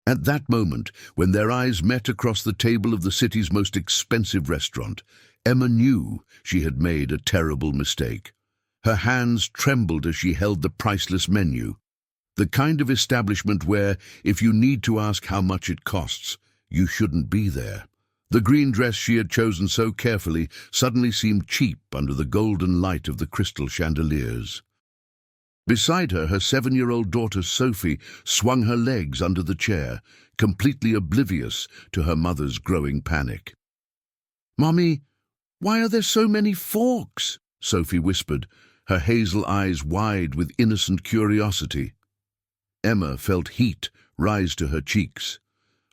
At that moment, when their eyes met across the table of the city's most expensive restaurant, Emma knew she had made a terrible mistake. Her hands trembled as she held the priceless menu, the kind of establishment where, if you need to ask how much it costs, you shouldn't be there. The green dress she had chosen so carefully suddenly seemed cheap under the golden light of the crystal chandeliers. Beside her, her 7-year-old daughter Sophie swung her legs under the chair, completely oblivious to her mother's growing panic. "Mommy, why are there so many forks?" Sophie whispered, her hazel eyes wide with innocent curiosity. Emma felt heat rise to her cheeks.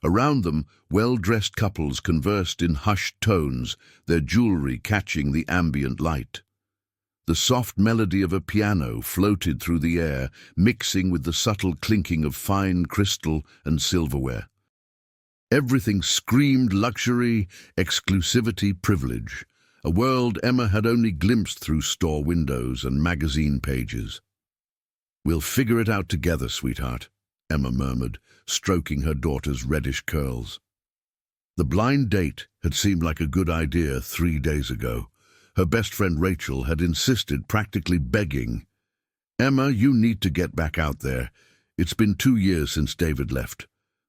Around them, well-dressed couples conversed in hushed tones, their jewelry catching the ambient light. The soft melody of a piano floated through the air, mixing with the subtle clinking of fine crystal and silverware. Everything screamed luxury, exclusivity, privilege, a world Emma had only glimpsed through store windows and magazine pages. "We'll figure it out together, sweetheart," Emma murmured, stroking her daughter's reddish curls. The blind date had seemed like a good idea 3 days ago. Her best friend Rachel had insisted, practically begging, "Emma, you need to get back out there. It's been 2 years since David left.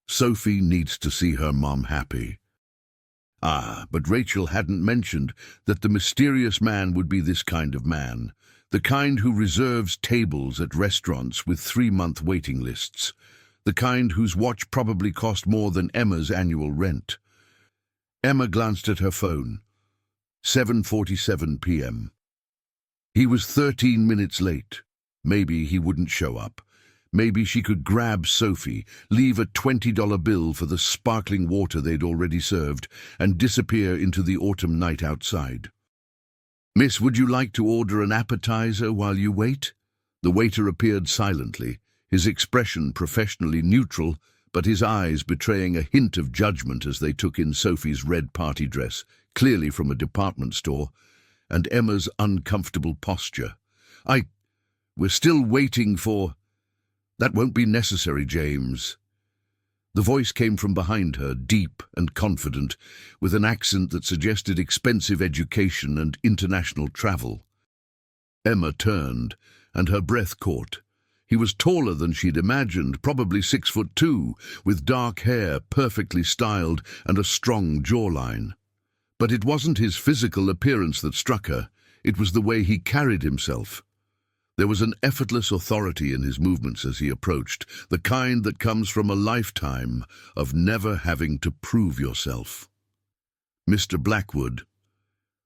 Sophie needs to see her mom happy." But Rachel hadn't mentioned that the mysterious man would be this kind of man, the kind who reserves tables at restaurants with 3-month waiting lists, the kind whose watch probably cost more than Emma's annual rent. Emma glanced at her phone. 7:47 p.m. He was 13 minutes late. Maybe he wouldn't show up. Maybe she could grab Sophie, leave a $20 bill for the sparkling water they'd already served, and disappear into the autumn night outside. "Miss, would you like to order an appetizer while you wait?" The waiter appeared silently, his expression professionally neutral, but his eyes betraying a hint of judgment as they took in Sophie's red party dress, clearly from a department store, and Emma's uncomfortable posture. We're still waiting for—" "That won't be necessary, James." The voice came from behind her, deep and confident, with an accent that suggested expensive education and international travel. Emma turned, and her breath caught. He was taller than she'd imagined, probably 6'2", with dark hair, perfectly styled, and a strong jawline. But it wasn't his physical appearance that struck her, it was the way he carried himself. There was an effortless authority in his movements as he approached, the kind that comes from a lifetime of never having to prove yourself. "Mr. Blackwood."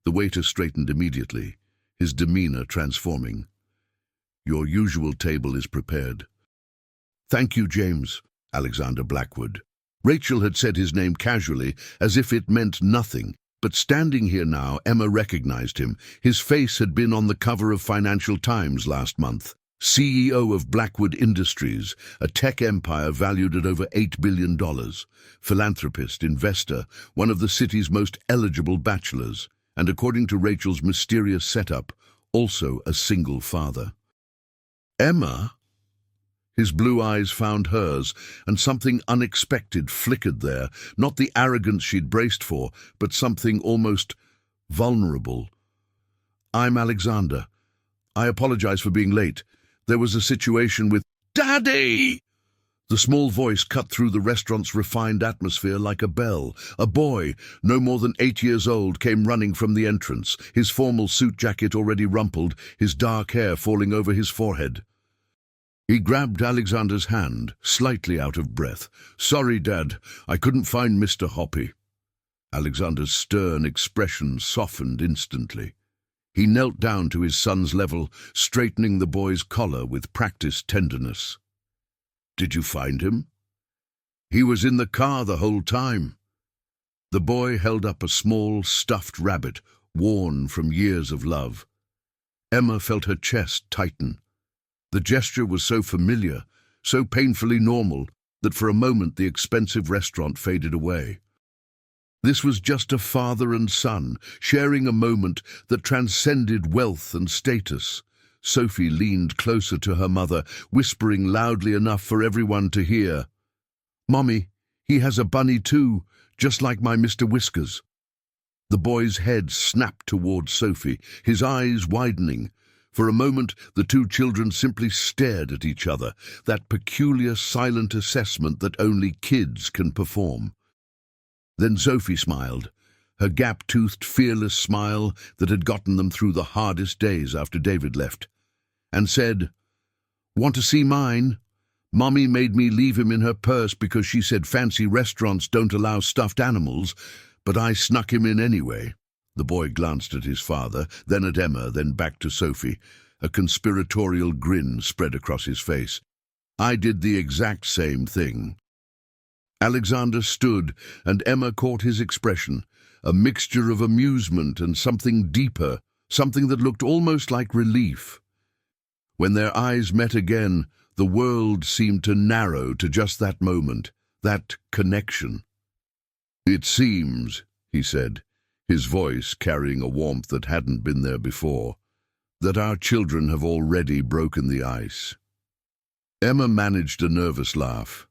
The waiter straightened immediately, his demeanor transforming. "Your usual table is prepared." "Thank you, James." Alexander Blackwood. Rachel had said his name casually, as if it meant nothing. But standing here now, Emma recognized him. His face had been on the cover of Financial Times last month. CEO of Blackwood Industries, a tech empire valued at over $8 billion. Philanthropist, investor, one of the city's most eligible bachelors, and according to Rachel's mysterious setup, also a single father. "Emma?" His blue eyes found hers, and something unexpected flickered there, not the arrogance she'd braced for, but something almost vulnerable. "I'm Alexander. I apologize for being late. There was a situation with—" "Daddy!" The small voice cut through the restaurant's refined atmosphere like a bell. A boy, no more than 8 years old, came running from the entrance, his formal suit jacket already rumpled, his dark hair falling over his forehead. He grabbed Alexander's hand, slightly out of breath. "Sorry, Dad, I couldn't find Mr. Hoppy." Alexander's stern expression softened instantly. He knelt down to his son's level, straightening the boy's collar with practiced tenderness. "Did you find him?" "He was in the car the whole time." The boy held up a small, stuffed rabbit, worn from years of love. Emma felt her chest tighten. The gesture was so familiar, so painfully normal, that for a moment the expensive restaurant faded away. This was just a father and son, sharing a moment that transcended wealth and status. Sophie leaned closer to her mother, whispering loudly enough for everyone to hear, "Mommy, he has a bunny too, just like my Mr. Whiskers." The boy's head snapped towards Sophie, his eyes widening. For a moment, the two children simply stared at each other, that peculiar silent assessment that only kids can perform. Then Sophie smiled, her gap-toothed, fearless smile that had gotten them through the hardest days after David left, and said, "Want to see mine? Mommy made me leave him in her purse because she said fancy restaurants don't allow stuffed animals, but I snuck him in anyway." The boy glanced at his father, then at Emma, then back to Sophie. A conspiratorial grin spread across his face. "I did the exact same thing." Alexander stood, and Emma caught his expression, a mixture of amusement and something deeper, something that looked almost like relief. When their eyes met again, the world seemed to narrow to just that moment, that connection. "It seems," he said, his voice carrying a warmth that hadn't been there before, "that our children have already broken the ice." Emma managed a nervous laugh.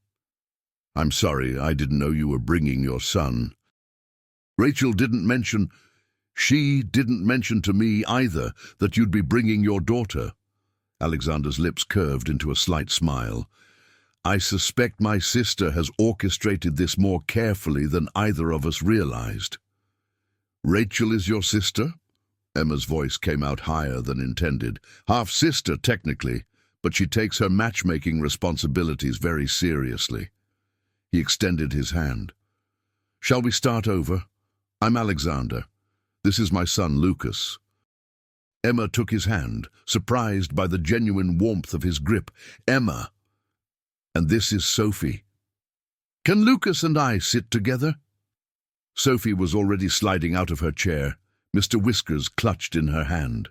"I'm sorry, I didn't know you were bringing your son." Rachel she didn't mention to me either that you'd be bringing your daughter." Alexander's lips curved into a slight smile. "I suspect my sister has orchestrated this more carefully than either of us realized." "Rachel is your sister?" Emma's voice came out higher than intended. "Half-sister, technically, but she takes her matchmaking responsibilities very seriously." He extended his hand. "Shall we start over? I'm Alexander. This is my son, Lucas." Emma took his hand, surprised by the genuine warmth of his grip. "Emma. And this is Sophie. Can Lucas and I sit together?" Sophie was already sliding out of her chair, Mr. Whiskers clutched in her hand.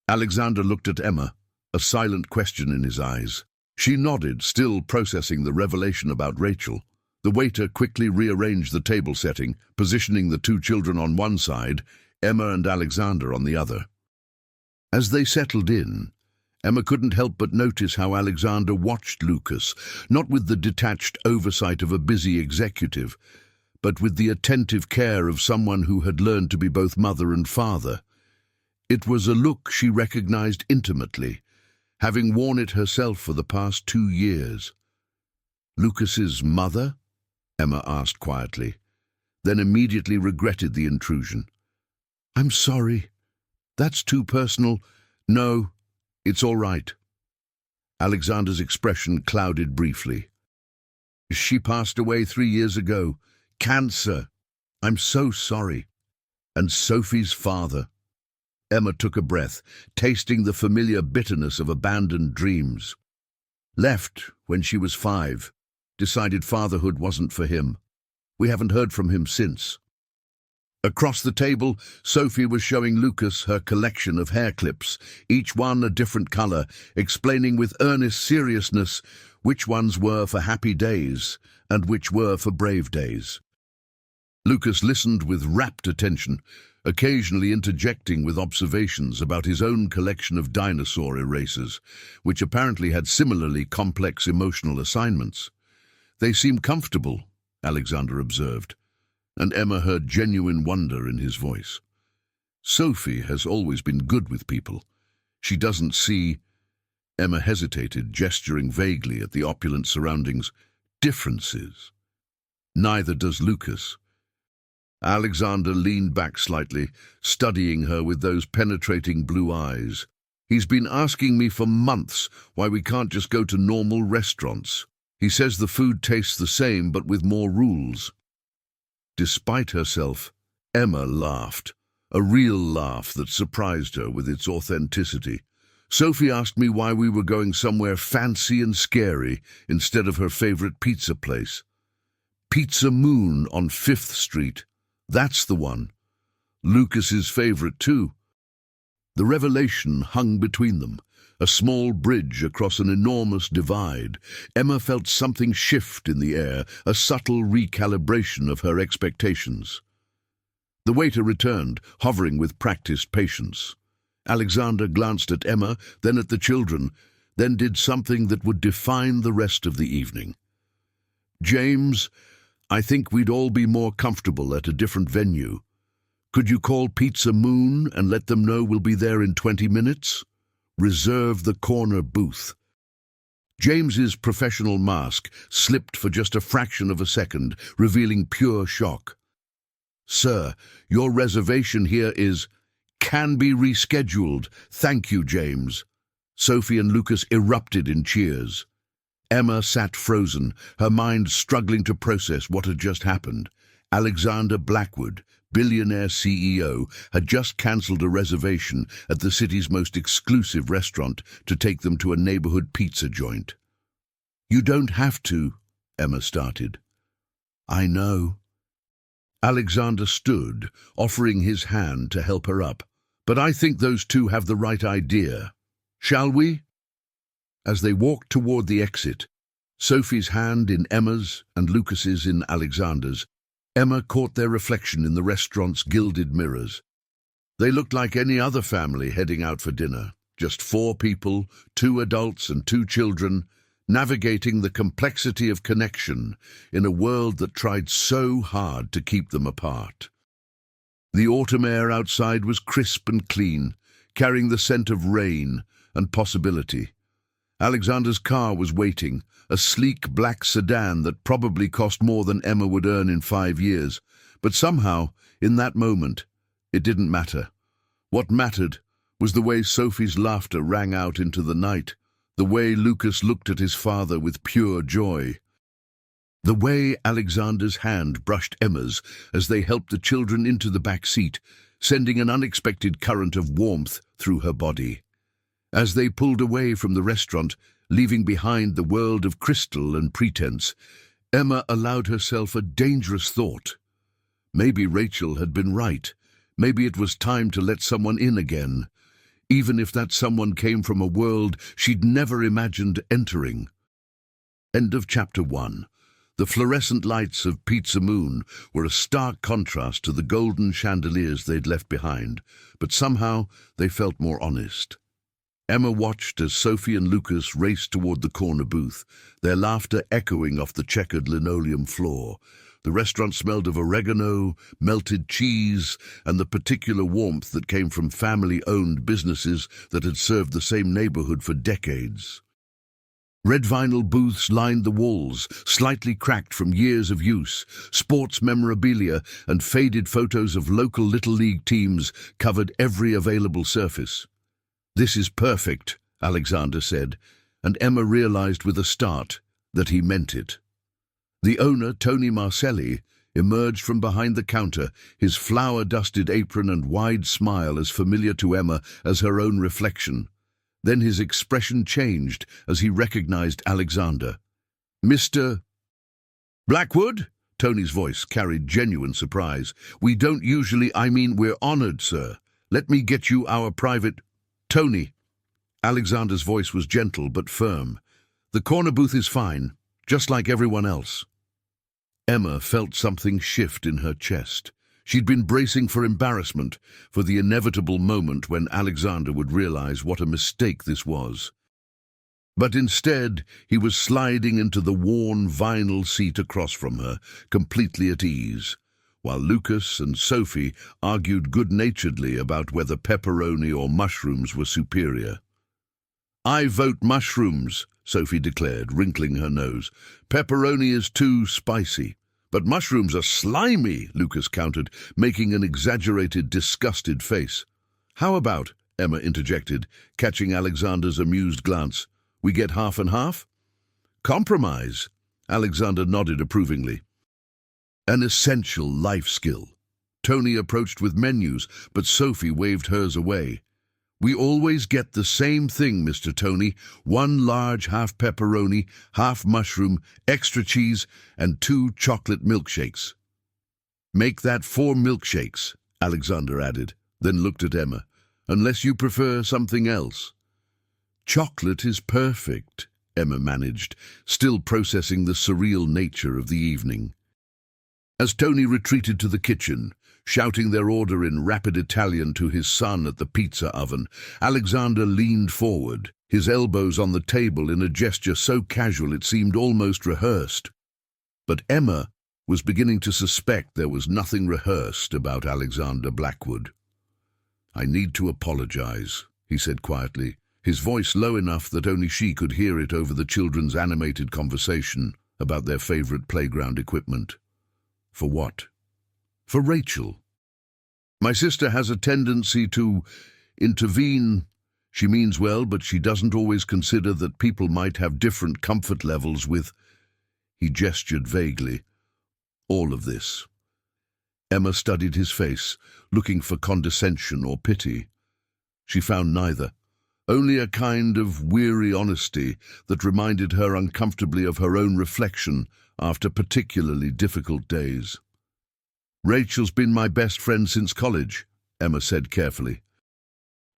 Alexander looked at Emma, a silent question in his eyes. She nodded, still processing the revelation about Rachel. The waiter quickly rearranged the table setting, positioning the two children on one side, Emma and Alexander on the other. As they settled in, Emma couldn't help but notice how Alexander watched Lucas, not with the detached oversight of a busy executive, but with the attentive care of someone who had learned to be both mother and father. It was a look she recognized intimately, having worn it herself for the past 2 years. "Lucas's mother?" Emma asked quietly, then immediately regretted the intrusion. "I'm sorry. That's too personal. No, it's all right." Alexander's expression clouded briefly. "She passed away 3 years ago. Cancer. I'm so sorry." "And Sophie's father." Emma took a breath, tasting the familiar bitterness of abandoned dreams. "Left when she was 5. Decided fatherhood wasn't for him. We haven't heard from him since." Across the table, Sophie was showing Lucas her collection of hair clips, each one a different color, explaining with earnest seriousness which ones were for happy days and which were for brave days. Lucas listened with rapt attention, occasionally interjecting with observations about his own collection of dinosaur erasers, which apparently had similarly complex emotional assignments. "They seem comfortable," Alexander observed, and Emma heard genuine wonder in his voice. "Sophie has always been good with people. She doesn't see—" Emma hesitated, gesturing vaguely at the opulent surroundings. "Differences. Neither does Lucas." Alexander leaned back slightly, studying her with those penetrating blue eyes. "He's been asking me for months why we can't just go to normal restaurants. He says the food tastes the same but with more rules." Despite herself, Emma laughed, a real laugh that surprised her with its authenticity. "Sophie asked me why we were going somewhere fancy and scary instead of her favorite pizza place. Pizza Moon on 5th Street. That's the one. Lucas's favorite too." The revelation hung between them, a small bridge across an enormous divide. Emma felt something shift in the air, a subtle recalibration of her expectations. The waiter returned, hovering with practiced patience. Alexander glanced at Emma, then at the children, then did something that would define the rest of the evening. James, I think we'd all be more comfortable at a different venue. Could you call Pizza Moon and let them know we'll be there in 20 minutes? Reserve the corner booth. James's professional mask slipped for just a fraction of a second, revealing pure shock. Sir, your reservation here can be rescheduled. Thank you, James. Sophie and Lucas erupted in cheers. Emma sat frozen, her mind struggling to process what had just happened. Alexander Blackwood, billionaire CEO, had just cancelled a reservation at the city's most exclusive restaurant to take them to a neighborhood pizza joint. You don't have to, Emma started. I know. Alexander stood, offering his hand to help her up. But I think those two have the right idea. Shall we? As they walked toward the exit, Sophie's hand in Emma's and Lucas's in Alexander's, Emma caught their reflection in the restaurant's gilded mirrors. They looked like any other family heading out for dinner, just 4 people, 2 adults and 2 children, navigating the complexity of connection in a world that tried so hard to keep them apart. The autumn air outside was crisp and clean, carrying the scent of rain and possibility. Alexander's car was waiting, a sleek black sedan that probably cost more than Emma would earn in 5 years. But somehow, in that moment, it didn't matter. What mattered was the way Sophie's laughter rang out into the night, the way Lucas looked at his father with pure joy, the way Alexander's hand brushed Emma's as they helped the children into the back seat, sending an unexpected current of warmth through her body. As they pulled away from the restaurant, leaving behind the world of crystal and pretense, Emma allowed herself a dangerous thought. Maybe Rachel had been right. Maybe it was time to let someone in again, even if that someone came from a world she'd never imagined entering. End of chapter 1. The fluorescent lights of Pizza Moon were a stark contrast to the golden chandeliers they'd left behind, but somehow they felt more honest. Emma watched as Sophie and Lucas raced toward the corner booth, their laughter echoing off the checkered linoleum floor. The restaurant smelled of oregano, melted cheese, and the particular warmth that came from family-owned businesses that had served the same neighborhood for decades. Red vinyl booths lined the walls, slightly cracked from years of use. Sports memorabilia and faded photos of local Little League teams covered every available surface. "This is perfect," Alexander said, and Emma realized with a start that he meant it. The owner, Tony Marcelli, emerged from behind the counter, his flour-dusted apron and wide smile as familiar to Emma as her own reflection. Then his expression changed as he recognized Alexander. "Mr. Blackwood?" Tony's voice carried genuine surprise. "We don't usually, we're honored, sir. Let me get you our private—" "Tony." Alexander's voice was gentle but firm. "The corner booth is fine, just like everyone else." Emma felt something shift in her chest. She'd been bracing for embarrassment, for the inevitable moment when Alexander would realize what a mistake this was. But instead, he was sliding into the worn vinyl seat across from her, completely at ease, while Lucas and Sophie argued good-naturedly about whether pepperoni or mushrooms were superior. "I vote mushrooms," Sophie declared, wrinkling her nose. "Pepperoni is too spicy." "But mushrooms are slimy," Lucas countered, making an exaggerated, disgusted face. "How about," Emma interjected, catching Alexander's amused glance, "we get half and half?" "Compromise," Alexander nodded approvingly. An essential life skill. Tony approached with menus, but Sophie waved hers away. "We always get the same thing, Mr. Tony. 1 large half pepperoni, half mushroom, extra cheese, and 2 chocolate milkshakes." "Make that 4 milkshakes," Alexander added, then looked at Emma. "Unless you prefer something else." "Chocolate is perfect," Emma managed, still processing the surreal nature of the evening. As Tony retreated to the kitchen, shouting their order in rapid Italian to his son at the pizza oven, Alexander leaned forward, his elbows on the table in a gesture so casual it seemed almost rehearsed. But Emma was beginning to suspect there was nothing rehearsed about Alexander Blackwood. "I need to apologize," he said quietly, his voice low enough that only she could hear it over the children's animated conversation about their favorite playground equipment. "For what?" "For Rachel. My sister has a tendency to intervene. She means well, but she doesn't always consider that people might have different comfort levels with—" He gestured vaguely. "All of this." Emma studied his face, looking for condescension or pity. She found neither, only a kind of weary honesty that reminded her uncomfortably of her own reflection after particularly difficult days. "Rachel's been my best friend since college," Emma said carefully.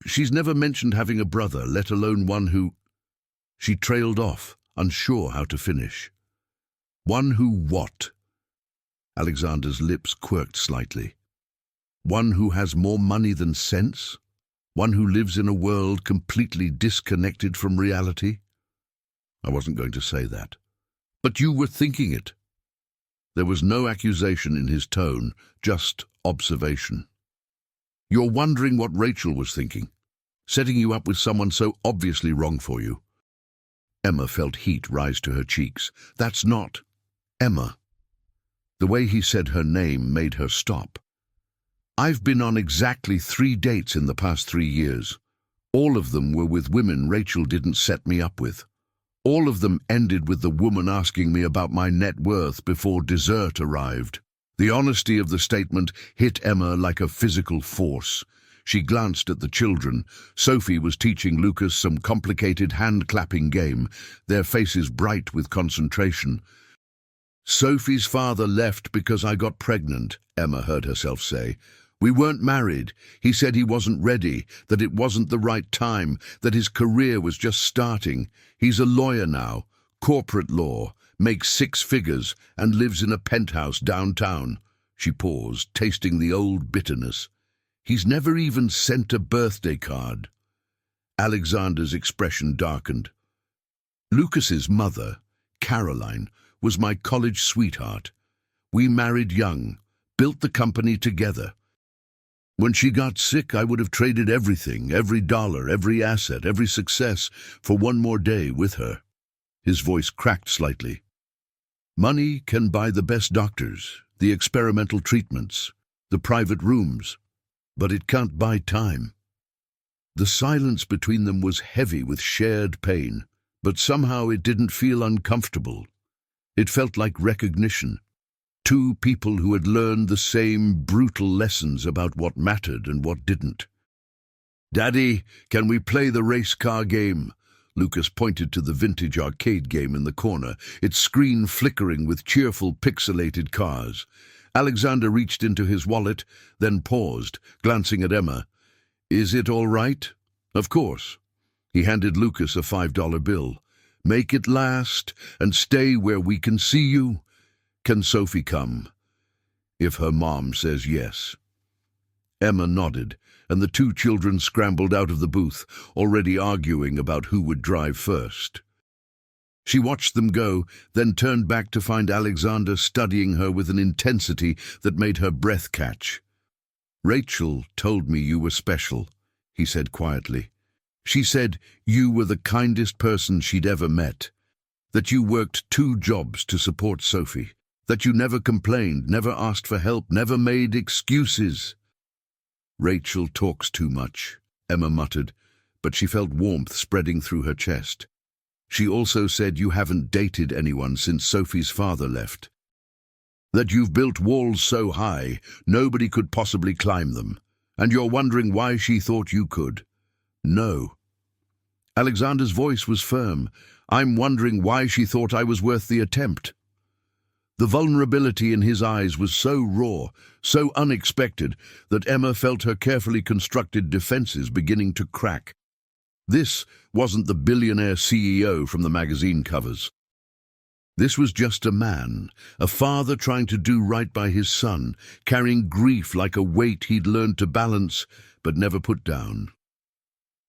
"She's never mentioned having a brother, let alone one who—" She trailed off, unsure how to finish. "One who what?" Alexander's lips quirked slightly. "One who has more money than sense? One who lives in a world completely disconnected from reality?" "I wasn't going to say that." "But you were thinking it." There was no accusation in his tone, just observation. "You're wondering what Rachel was thinking, setting you up with someone so obviously wrong for you." Emma felt heat rise to her cheeks. "That's not Emma." The way he said her name made her stop. "I've been on exactly 3 dates in the past 3 years. All of them were with women Rachel didn't set me up with. All of them ended with the woman asking me about my net worth before dessert arrived." The honesty of the statement hit Emma like a physical force. She glanced at the children. Sophie was teaching Lucas some complicated hand-clapping game, their faces bright with concentration. "Sophie's father left because I got pregnant," Emma heard herself say. "We weren't married. He said he wasn't ready, that it wasn't the right time, that his career was just starting. He's a lawyer now, corporate law, makes 6 figures, and lives in a penthouse downtown." She paused, tasting the old bitterness. "He's never even sent a birthday card." Alexander's expression darkened. "Lucas's mother, Caroline, was my college sweetheart. We married young, built the company together. When she got sick, I would have traded everything, every dollar, every asset, every success, for one more day with her." His voice cracked slightly. "Money can buy the best doctors, the experimental treatments, the private rooms, but it can't buy time." The silence between them was heavy with shared pain, but somehow it didn't feel uncomfortable. It felt like recognition. 2 people who had learned the same brutal lessons about what mattered and what didn't. "Daddy, can we play the race car game?" Lucas pointed to the vintage arcade game in the corner, its screen flickering with cheerful pixelated cars. Alexander reached into his wallet, then paused, glancing at Emma. "Is it all right?" "Of course." He handed Lucas a $5 bill. "Make it last, and stay where we can see you. Can Sophie come?" "If her mom says yes." Emma nodded, and the 2 children scrambled out of the booth, already arguing about who would drive first. She watched them go, then turned back to find Alexander studying her with an intensity that made her breath catch. "Rachel told me you were special," he said quietly. "She said you were the kindest person she'd ever met, that you worked 2 jobs to support Sophie, that you never complained, never asked for help, never made excuses." "Rachel talks too much," Emma muttered, but she felt warmth spreading through her chest. "She also said you haven't dated anyone since Sophie's father left, that you've built walls so high nobody could possibly climb them, and you're wondering why she thought you could." "No." Alexander's voice was firm. "I'm wondering why she thought I was worth the attempt." The vulnerability in his eyes was so raw, so unexpected, that Emma felt her carefully constructed defenses beginning to crack. This wasn't the billionaire CEO from the magazine covers. This was just a man, a father trying to do right by his son, carrying grief like a weight he'd learned to balance but never put down.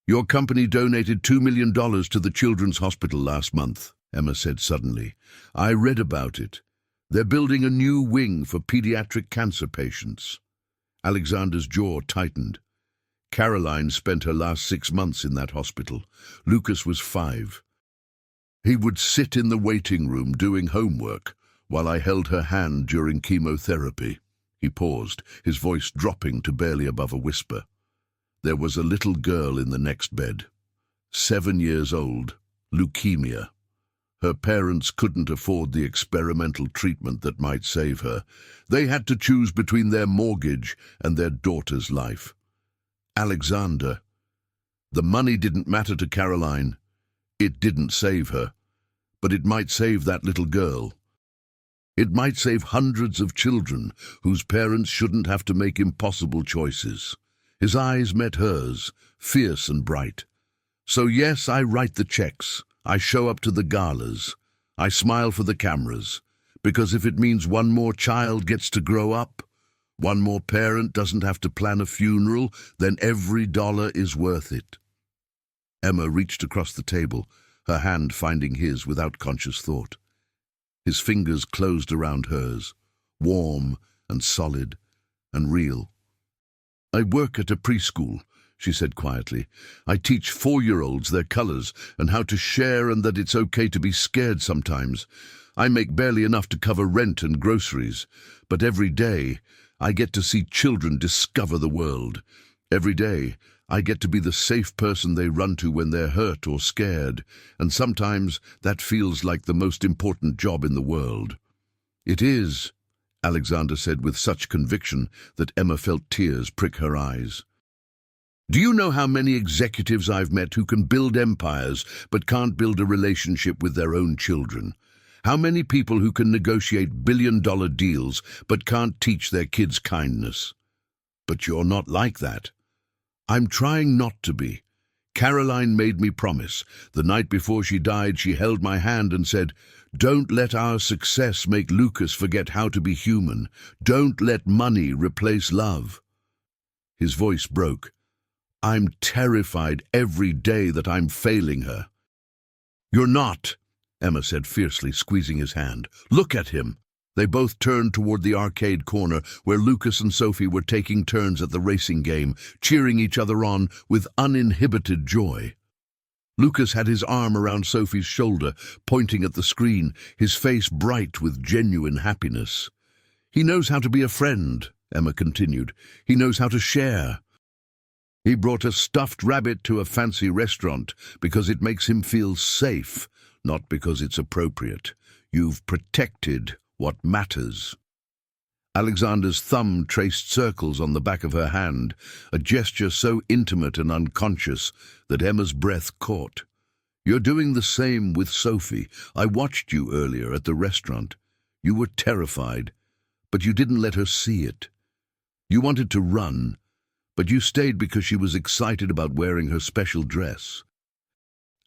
"Your company donated $2 million to the children's hospital last month," Emma said suddenly. "I read about it. They're building a new wing for pediatric cancer patients. Alexander's jaw tightened. Caroline spent her last 6 months in that hospital. Lucas was 5. He would sit in the waiting room doing homework while I held her hand during chemotherapy. He paused, his voice dropping to barely above a whisper. There was a little girl in the next bed, 7 years old, leukemia. Her parents couldn't afford the experimental treatment that might save her. They had to choose between their mortgage and their daughter's life. Alexander. The money didn't matter to Caroline. It didn't save her. But it might save that little girl. It might save hundreds of children whose parents shouldn't have to make impossible choices. His eyes met hers, fierce and bright. So yes, I write the checks. I show up to the galas. I smile for the cameras. Because if it means one more child gets to grow up, one more parent doesn't have to plan a funeral, then every dollar is worth it. Emma reached across the table, her hand finding his without conscious thought. His fingers closed around hers, warm and solid and real. I work at a preschool, she said quietly. I teach 4-year-olds their colors and how to share and that it's okay to be scared sometimes. I make barely enough to cover rent and groceries, but every day I get to see children discover the world. Every day I get to be the safe person they run to when they're hurt or scared, and sometimes that feels like the most important job in the world. It is, Alexander said with such conviction that Emma felt tears prick her eyes. Do you know how many executives I've met who can build empires but can't build a relationship with their own children? How many people who can negotiate billion-dollar deals but can't teach their kids kindness? But you're not like that. I'm trying not to be. Caroline made me promise. The night before she died, she held my hand and said, "Don't let our success make Lucas forget how to be human. Don't let money replace love." His voice broke. I'm terrified every day that I'm failing her. You're not, Emma said fiercely, squeezing his hand. Look at him. They both turned toward the arcade corner where Lucas and Sophie were taking turns at the racing game, cheering each other on with uninhibited joy. Lucas had his arm around Sophie's shoulder, pointing at the screen, his face bright with genuine happiness. He knows how to be a friend, Emma continued. He knows how to share. He brought a stuffed rabbit to a fancy restaurant because it makes him feel safe, not because it's appropriate. You've protected what matters. Alexander's thumb traced circles on the back of her hand, a gesture so intimate and unconscious that Emma's breath caught. You're doing the same with Sophie. I watched you earlier at the restaurant. You were terrified, but you didn't let her see it. You wanted to run, but you stayed because she was excited about wearing her special dress.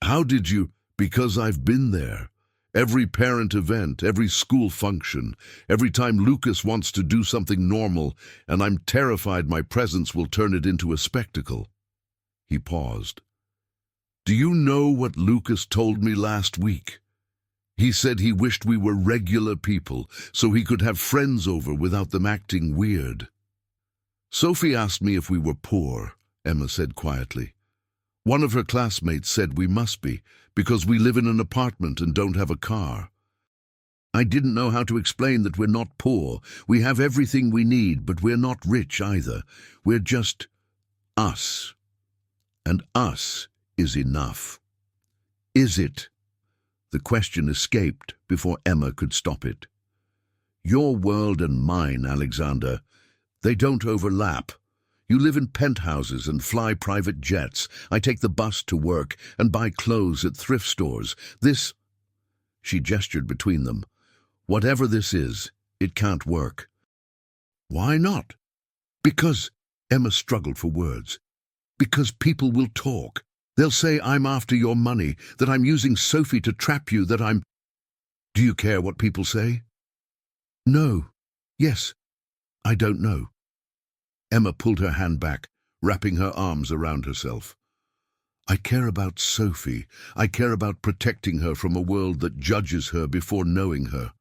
How did you? Because I've been there. Every parent event, every school function, every time Lucas wants to do something normal, and I'm terrified my presence will turn it into a spectacle. He paused. Do you know what Lucas told me last week? He said he wished we were regular people, so he could have friends over without them acting weird. Sophie asked me if we were poor, Emma said quietly. One of her classmates said we must be, because we live in an apartment and don't have a car. I didn't know how to explain that we're not poor. We have everything we need, but we're not rich either. We're just us. And us is enough. Is it? The question escaped before Emma could stop it. Your world and mine, Alexander, they don't overlap. You live in penthouses and fly private jets. I take the bus to work and buy clothes at thrift stores. This, she gestured between them, whatever this is, it can't work. Why not? Because, Emma struggled for words, because people will talk. They'll say I'm after your money, that I'm using Sophie to trap you, that I'm... Do you care what people say? No. Yes. I don't know. Emma pulled her hand back, wrapping her arms around herself. I care about Sophie. I care about protecting her from a world that judges her before knowing her.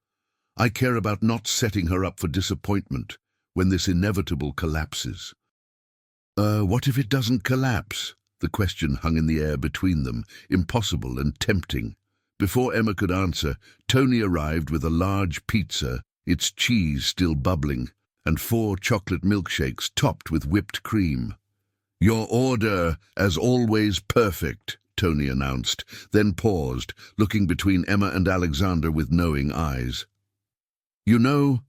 I care about not setting her up for disappointment when this inevitable collapses." What if it doesn't collapse?" The question hung in the air between them, impossible and tempting. Before Emma could answer, Tony arrived with a large pizza, its cheese still bubbling, and 4 chocolate milkshakes topped with whipped cream. "Your order, as always, perfect," Tony announced, then paused, looking between Emma and Alexander with knowing eyes. "You know,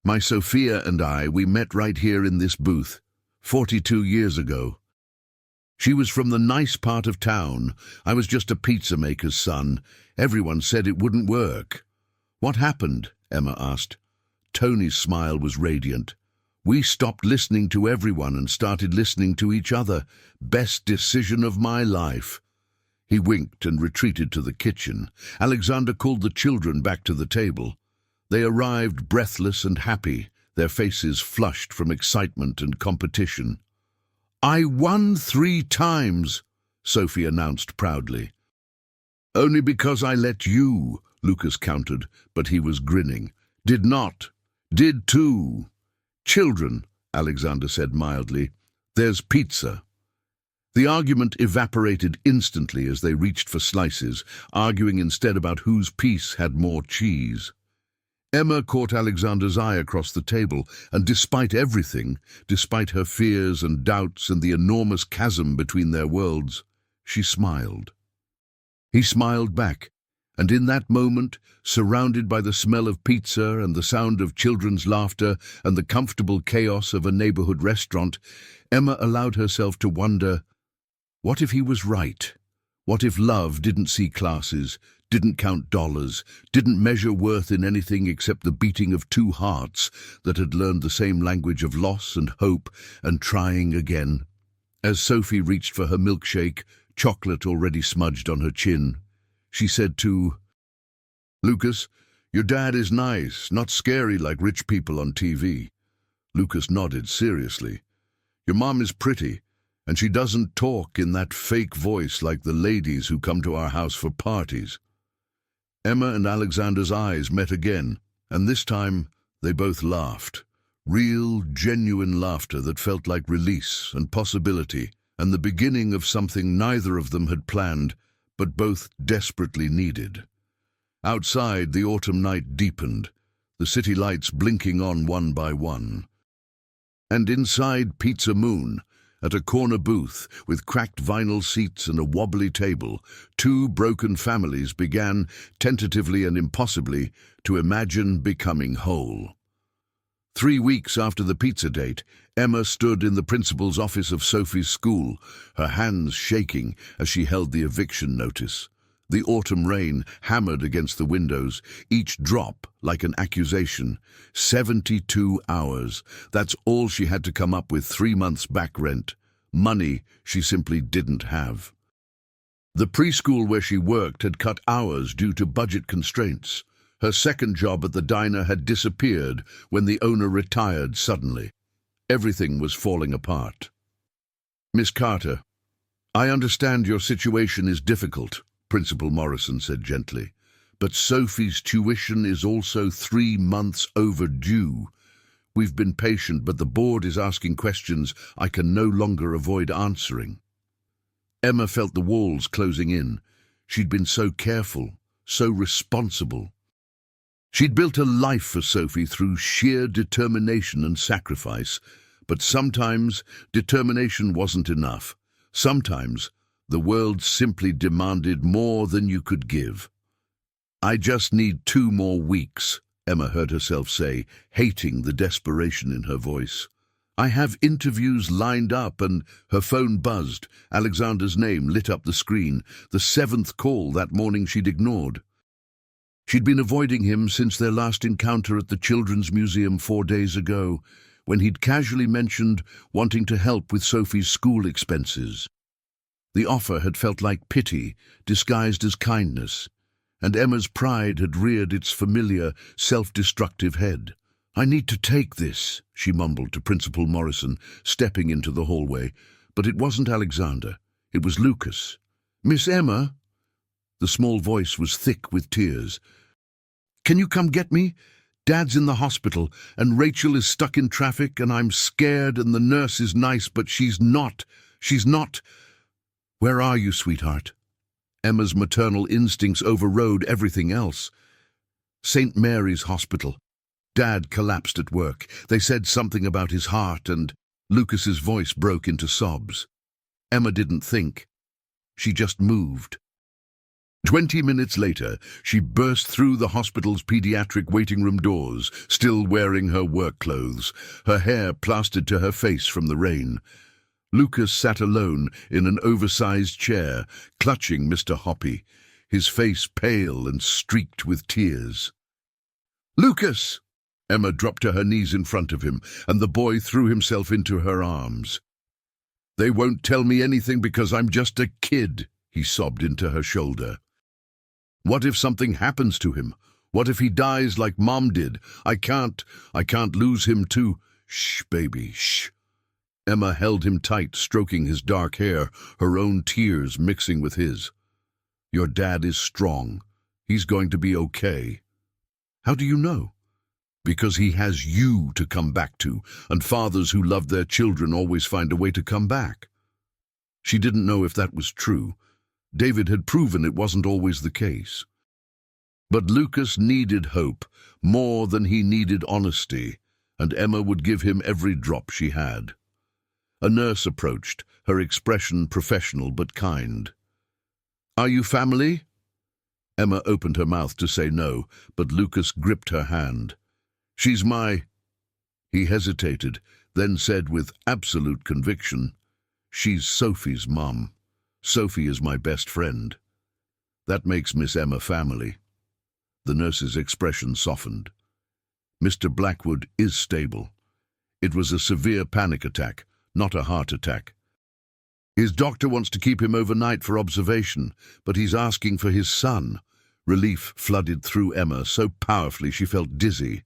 my Sophia and we met right here in this booth, 42 years ago. She was from the nice part of town. I was just a pizza maker's son. Everyone said it wouldn't work." "What happened?" Emma asked. Tony's smile was radiant. "We stopped listening to everyone and started listening to each other. Best decision of my life." He winked and retreated to the kitchen. Alexander called the children back to the table. They arrived breathless and happy, their faces flushed from excitement and competition. "I won 3 times, Sophie announced proudly. "Only because I let you," Lucas countered, but he was grinning. "Did not. Did too." "Children," Alexander said mildly, "there's pizza." The argument evaporated instantly as they reached for slices, arguing instead about whose piece had more cheese. Emma caught Alexander's eye across the table, and despite everything, despite her fears and doubts and the enormous chasm between their worlds, she smiled. He smiled back, and in that moment, surrounded by the smell of pizza and the sound of children's laughter and the comfortable chaos of a neighborhood restaurant, Emma allowed herself to wonder, what if he was right? What if love didn't see classes, didn't count dollars, didn't measure worth in anything except the beating of 2 hearts that had learned the same language of loss and hope and trying again? As Sophie reached for her milkshake, chocolate already smudged on her chin, she said to Lucas, "Your dad is nice, not scary like rich people on TV." Lucas nodded seriously. "Your mom is pretty, and she doesn't talk in that fake voice like the ladies who come to our house for parties." Emma and Alexander's eyes met again, and this time they both laughed. Real, genuine laughter that felt like release and possibility, and the beginning of something neither of them had planned, but both desperately needed. Outside, the autumn night deepened, the city lights blinking on one by one. And inside Pizza Moon, at a corner booth with cracked vinyl seats and a wobbly table, 2 broken families began, tentatively and impossibly, to imagine becoming whole. 3 weeks after the pizza date, Emma stood in the principal's office of Sophie's school, her hands shaking as she held the eviction notice. The autumn rain hammered against the windows, each drop like an accusation. 72 hours. That's all she had to come up with 3 months back rent. Money she simply didn't have. The preschool where she worked had cut hours due to budget constraints. Her second job at the diner had disappeared when the owner retired suddenly. Everything was falling apart. "Miss Carter, I understand your situation is difficult," Principal Morrison said gently, "but Sophie's tuition is also 3 months overdue. We've been patient, but the board is asking questions I can no longer avoid answering." Emma felt the walls closing in. She'd been so careful, so responsible. She'd built a life for Sophie through sheer determination and sacrifice, but sometimes determination wasn't enough. Sometimes the world simply demanded more than you could give. "I just need 2 more weeks," Emma heard herself say, hating the desperation in her voice. "I have interviews lined up," and her phone buzzed. Alexander's name lit up the screen, the 7th call that morning she'd ignored. She'd been avoiding him since their last encounter at the Children's Museum 4 days ago, when he'd casually mentioned wanting to help with Sophie's school expenses. The offer had felt like pity, disguised as kindness, and Emma's pride had reared its familiar, self-destructive head. "I need to take this," she mumbled to Principal Morrison, stepping into the hallway. But it wasn't Alexander. It was Lucas. "Miss Emma?" The small voice was thick with tears. Can you come get me? Dad's in the hospital, and Rachel is stuck in traffic, and I'm scared, and the nurse is nice, but she's not. She's not. Where are you, sweetheart? Emma's maternal instincts overrode everything else. St. Mary's Hospital. Dad collapsed at work. They said something about his heart, and Lucas's voice broke into sobs. Emma didn't think. She just moved. 20 minutes later, she burst through the hospital's pediatric waiting room doors, still wearing her work clothes, her hair plastered to her face from the rain. Lucas sat alone in an oversized chair, clutching Mr. Hoppy, his face pale and streaked with tears. "Lucas!" Emma dropped to her knees in front of him, and the boy threw himself into her arms. "They won't tell me anything because I'm just a kid," he sobbed into her shoulder. "What if something happens to him? What if he dies like Mom did? I can't lose him too." "Shh, baby, shh." Emma held him tight, stroking his dark hair, her own tears mixing with his. "Your dad is strong. He's going to be okay." "How do you know?" "Because he has you to come back to, and fathers who love their children always find a way to come back." She didn't know if that was true. David had proven it wasn't always the case. But Lucas needed hope more than he needed honesty, and Emma would give him every drop she had. A nurse approached, her expression professional but kind. "Are you family?" Emma opened her mouth to say no, but Lucas gripped her hand. "She's my—" He hesitated, then said with absolute conviction, "She's Sophie's mum. Sophie is my best friend. That makes Miss Emma family." The nurse's expression softened. "Mr. Blackwood is stable. It was a severe panic attack, not a heart attack. His doctor wants to keep him overnight for observation, but he's asking for his son." Relief flooded through Emma so powerfully she felt dizzy.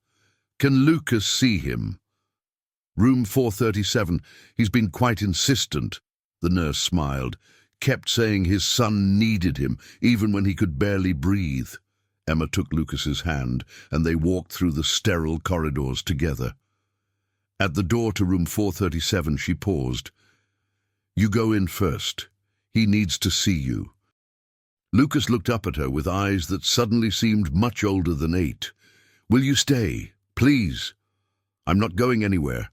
"Can Lucas see him?" "Room 437. He's been quite insistent." The nurse smiled. "Kept saying his son needed him, even when he could barely breathe." Emma took Lucas's hand, and they walked through the sterile corridors together. At the door to room 437 she paused. "You go in first. He needs to see you." Lucas looked up at her with eyes that suddenly seemed much older than 8. "Will you stay? Please." "I'm not going anywhere."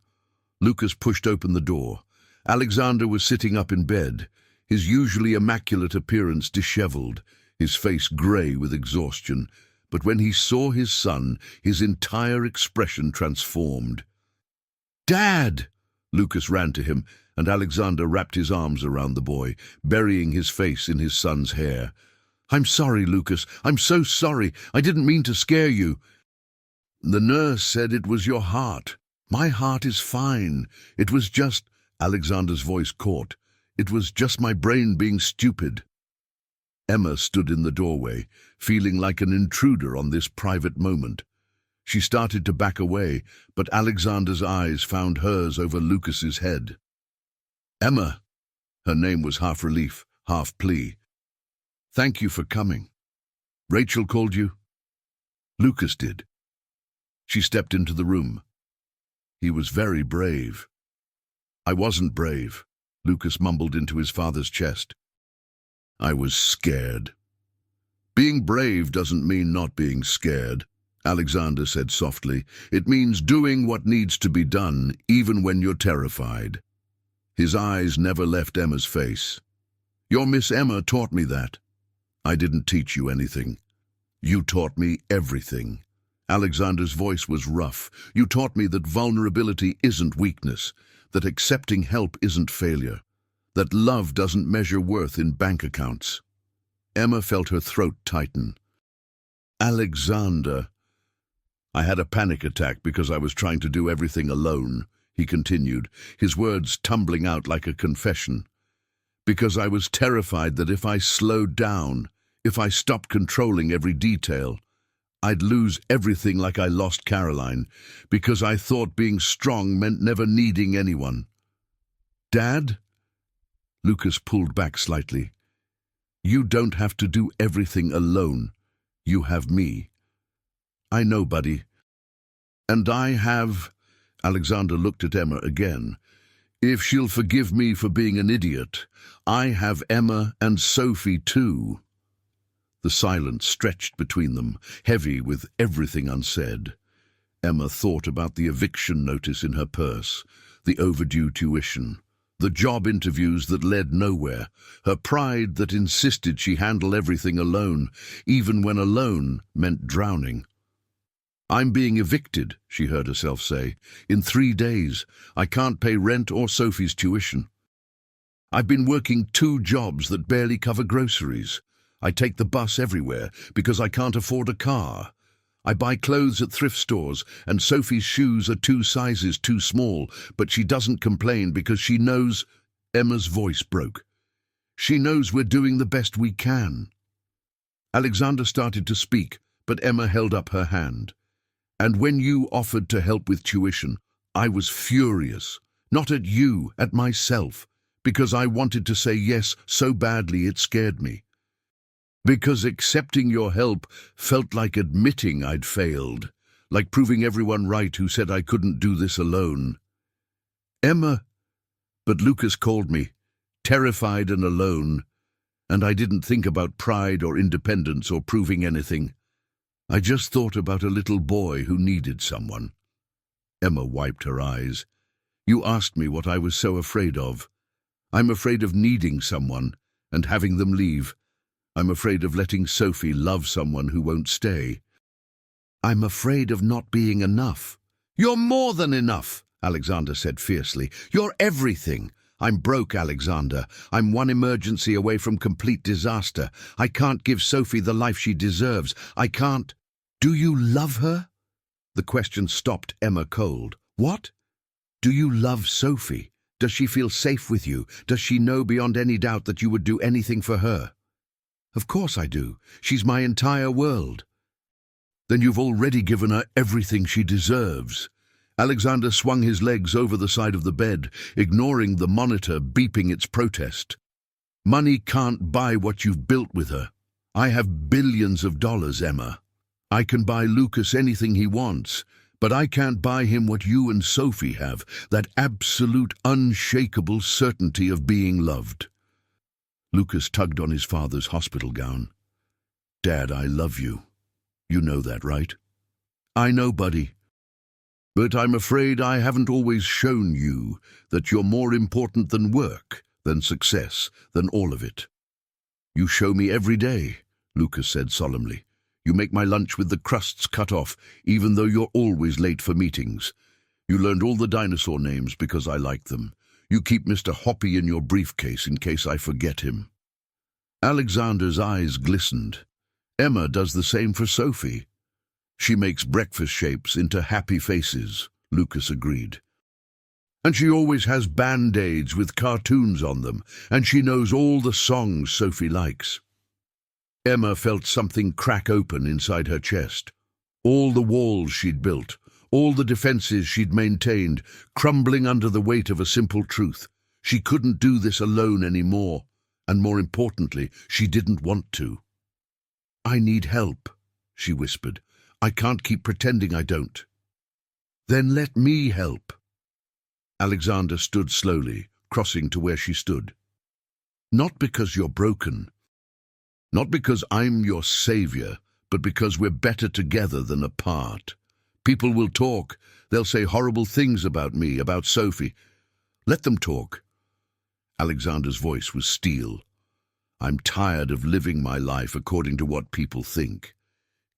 Lucas pushed open the door. Alexander was sitting up in bed, his usually immaculate appearance disheveled, his face grey with exhaustion. But when he saw his son, his entire expression transformed. "Dad!" Lucas ran to him, and Alexander wrapped his arms around the boy, burying his face in his son's hair. "I'm sorry, Lucas. I'm so sorry. I didn't mean to scare you." "The nurse said it was your heart." "My heart is fine. It was just—" Alexander's voice caught. "It was just my brain being stupid." Emma stood in the doorway, feeling like an intruder on this private moment. She started to back away, but Alexander's eyes found hers over Lucas's head. "Emma!" Her name was half relief, half plea. "Thank you for coming. Rachel called you?" "Lucas did." She stepped into the room. "He was very brave." "I wasn't brave," Lucas mumbled into his father's chest. "I was scared." "Being brave doesn't mean not being scared," Alexander said softly. "It means doing what needs to be done, even when you're terrified." His eyes never left Emma's face. "Your Miss Emma taught me that." "I didn't teach you anything. You taught me everything." Alexander's voice was rough. "You taught me that vulnerability isn't weakness, that accepting help isn't failure, that love doesn't measure worth in bank accounts." Emma felt her throat tighten. "Alexander." "I had a panic attack because I was trying to do everything alone," he continued, his words tumbling out like a confession. "Because I was terrified that if I slowed down, if I stopped controlling every detail, I'd lose everything like I lost Caroline, because I thought being strong meant never needing anyone." "Dad?" Lucas pulled back slightly. "You don't have to do everything alone. You have me." I know, buddy. And I have—" Alexander looked at Emma again. "If she'll forgive me for being an idiot, I have Emma and Sophie too." The silence stretched between them, heavy with everything unsaid. Emma thought about the eviction notice in her purse, the overdue tuition, the job interviews that led nowhere, her pride that insisted she handle everything alone, even when alone meant drowning. "I'm being evicted," she heard herself say. "In 3 days. I can't pay rent or Sophie's tuition. I've been working 2 jobs that barely cover groceries. I take the bus everywhere because I can't afford a car. I buy clothes at thrift stores, and Sophie's shoes are 2 sizes too small, but she doesn't complain because she knows—" Emma's voice broke. "She knows we're doing the best we can." Alexander started to speak, but Emma held up her hand. "And when you offered to help with tuition, I was furious. Not at you, at myself, because I wanted to say yes so badly it scared me. Because accepting your help felt like admitting I'd failed, like proving everyone right who said I couldn't do this alone. Emma, but Lucas called me, terrified and alone, and I didn't think about pride or independence or proving anything. I just thought about a little boy who needed someone." Emma wiped her eyes. "You asked me what I was so afraid of. I'm afraid of needing someone and having them leave. I'm afraid of letting Sophie love someone who won't stay. I'm afraid of not being enough." "You're more than enough," Alexander said fiercely. "You're everything. I'm broke, Alexander. I'm one emergency away from complete disaster. I can't give Sophie the life she deserves. I can't—" "Do you love her?" The question stopped Emma cold. "What? Do you love Sophie? Does she feel safe with you? Does she know beyond any doubt that you would do anything for her?" "Of course I do. She's my entire world." "Then you've already given her everything she deserves." Alexander swung his legs over the side of the bed, ignoring the monitor beeping its protest. "Money can't buy what you've built with her. I have billions of dollars, Emma. I can buy Lucas anything he wants, but I can't buy him what you and Sophie have, that absolute, unshakable certainty of being loved." Lucas tugged on his father's hospital gown. "Dad, I love you. You know that, right?" "I know, buddy. But I'm afraid I haven't always shown you that you're more important than work, than success, than all of it." "You show me every day," Lucas said solemnly. "You make my lunch with the crusts cut off, even though you're always late for meetings. You learned all the dinosaur names because I like them. You keep Mr. Hoppy in your briefcase in case I forget him." Alexander's eyes glistened. "Emma does the same for Sophie. She makes breakfast shapes into happy faces," Lucas agreed. "And she always has Band-Aids with cartoons on them, and she knows all the songs Sophie likes." Emma felt something crack open inside her chest. All the walls she'd built, all the defenses she'd maintained, crumbling under the weight of a simple truth. She couldn't do this alone anymore, and more importantly, she didn't want to. "I need help," she whispered. "I can't keep pretending I don't." "Then let me help." Alexander stood slowly, crossing to where she stood. "Not because you're broken. Not because I'm your savior, but because we're better together than apart. People will talk. They'll say horrible things about me, about Sophie. Let them talk." Alexander's voice was steel. "I'm tired of living my life according to what people think.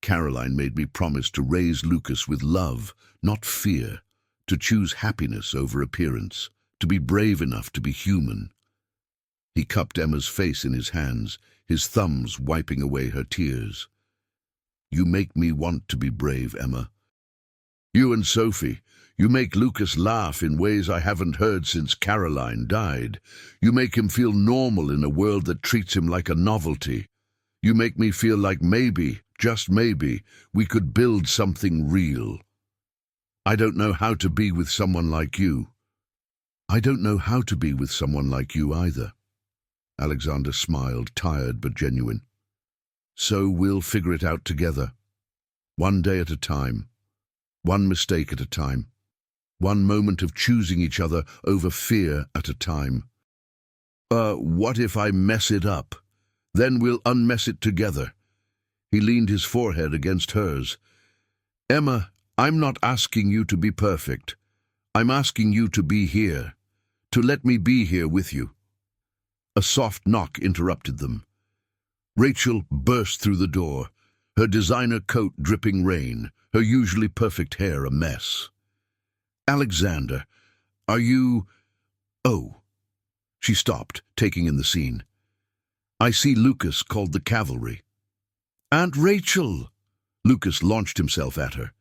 Caroline made me promise to raise Lucas with love, not fear, to choose happiness over appearance, to be brave enough to be human." He cupped Emma's face in his hands, his thumbs wiping away her tears. "You make me want to be brave, Emma. You and Sophie, you make Lucas laugh in ways I haven't heard since Caroline died. You make him feel normal in a world that treats him like a novelty. You make me feel like maybe, just maybe, we could build something real. I don't know how to be with someone like you." "I don't know how to be with someone like you either." Alexander smiled, tired but genuine. "So we'll figure it out together." One day at a time, one mistake at a time, one moment of choosing each other over fear at a time. What if I mess it up? Then we'll unmess it together. He leaned his forehead against hers. Emma, I'm not asking you to be perfect. I'm asking you to be here, to let me be here with you. A soft knock interrupted them. Rachel burst through the door, her designer coat dripping rain, her usually perfect hair a mess. Alexander, are you... Oh. She stopped, taking in the scene. I see Lucas called the cavalry. Aunt Rachel! Lucas launched himself at her.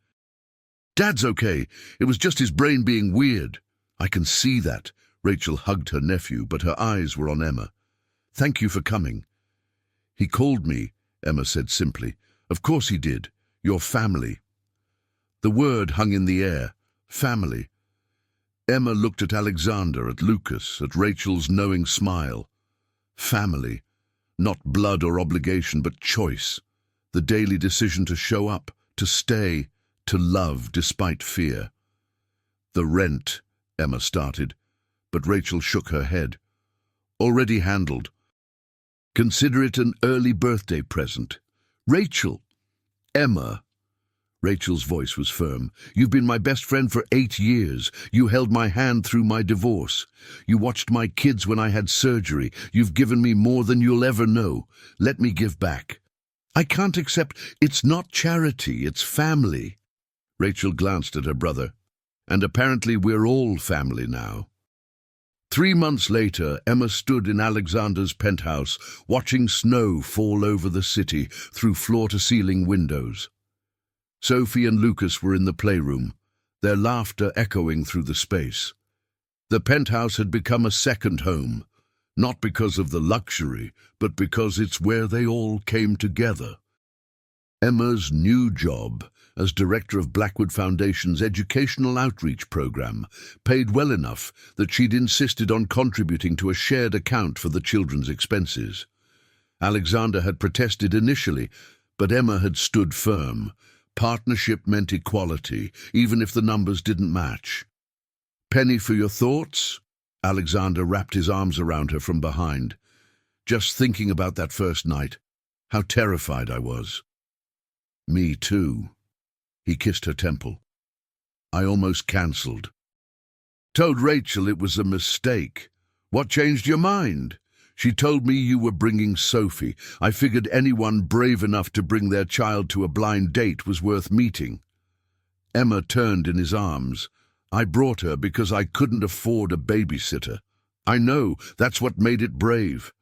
Dad's okay. It was just his brain being weird. I can see that. Rachel hugged her nephew, but her eyes were on Emma. Thank you for coming. He called me, Emma said simply. Of course he did. Your family. The word hung in the air. Family. Emma looked at Alexander, at Lucas, at Rachel's knowing smile. Family. Not blood or obligation, but choice. The daily decision to show up, to stay, to love despite fear. The rent, Emma started, but Rachel shook her head. Already handled. Consider it an early birthday present. Rachel! Emma! Rachel's voice was firm. You've been my best friend for 8 years. You held my hand through my divorce. You watched my kids when I had surgery. You've given me more than you'll ever know. Let me give back. I can't accept. It's not charity, it's family. Rachel glanced at her brother. And apparently we're all family now. 3 months later, Emma stood in Alexander's penthouse, watching snow fall over the city through floor-to-ceiling windows. Sophie and Lucas were in the playroom, their laughter echoing through the space. The penthouse had become a second home, not because of the luxury, but because it's where they all came together. Emma's new job as director of Blackwood Foundation's educational outreach program paid well enough that she'd insisted on contributing to a shared account for the children's expenses. Alexander had protested initially, but Emma had stood firm. Partnership meant equality, even if the numbers didn't match. Penny for your thoughts? Alexander wrapped his arms around her from behind. Just thinking about that first night, how terrified I was. Me too. He kissed her temple. I almost cancelled. Told Rachel it was a mistake. What changed your mind? She told me you were bringing Sophie. I figured anyone brave enough to bring their child to a blind date was worth meeting. Emma turned in his arms. I brought her because I couldn't afford a babysitter. I know, that's what made it brave.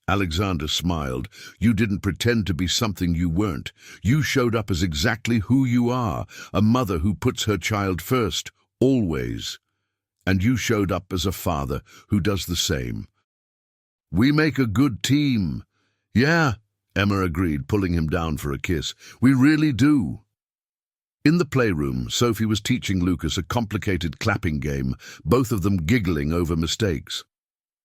Alexander smiled. You didn't pretend to be something you weren't. You showed up as exactly who you are, a mother who puts her child first, always. And you showed up as a father who does the same. We make a good team. Yeah, Emma agreed, pulling him down for a kiss. We really do. In the playroom, Sophie was teaching Lucas a complicated clapping game, both of them giggling over mistakes.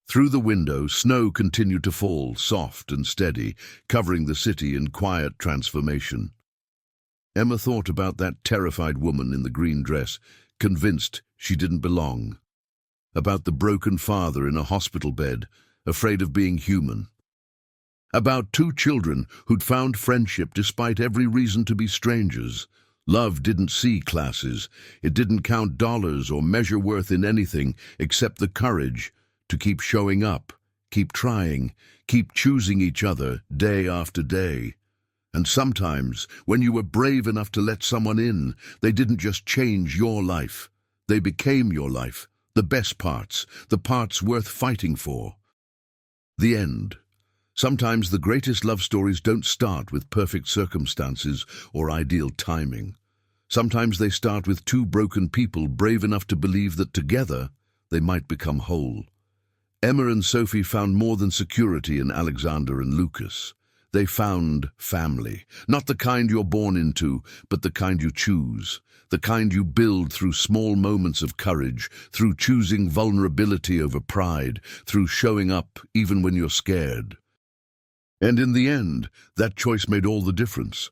Through the window, snow continued to fall, soft and steady, covering the city in quiet transformation. Emma thought about that terrified woman in the green dress, convinced she didn't belong. About the broken father in a hospital bed, afraid of being human. About 2 children who'd found friendship despite every reason to be strangers. Love didn't see classes. It didn't count dollars or measure worth in anything except the courage to keep showing up, keep trying, keep choosing each other day after day. And sometimes, when you were brave enough to let someone in, they didn't just change your life. They became your life, the best parts, the parts worth fighting for. The end. Sometimes the greatest love stories don't start with perfect circumstances or ideal timing. Sometimes they start with 2 broken people brave enough to believe that together they might become whole. Emma and Sophie found more than security in Alexander and Lucas. They found family, not the kind you're born into, but the kind you choose, the kind you build through small moments of courage, through choosing vulnerability over pride, through showing up even when you're scared. And in the end, that choice made all the difference.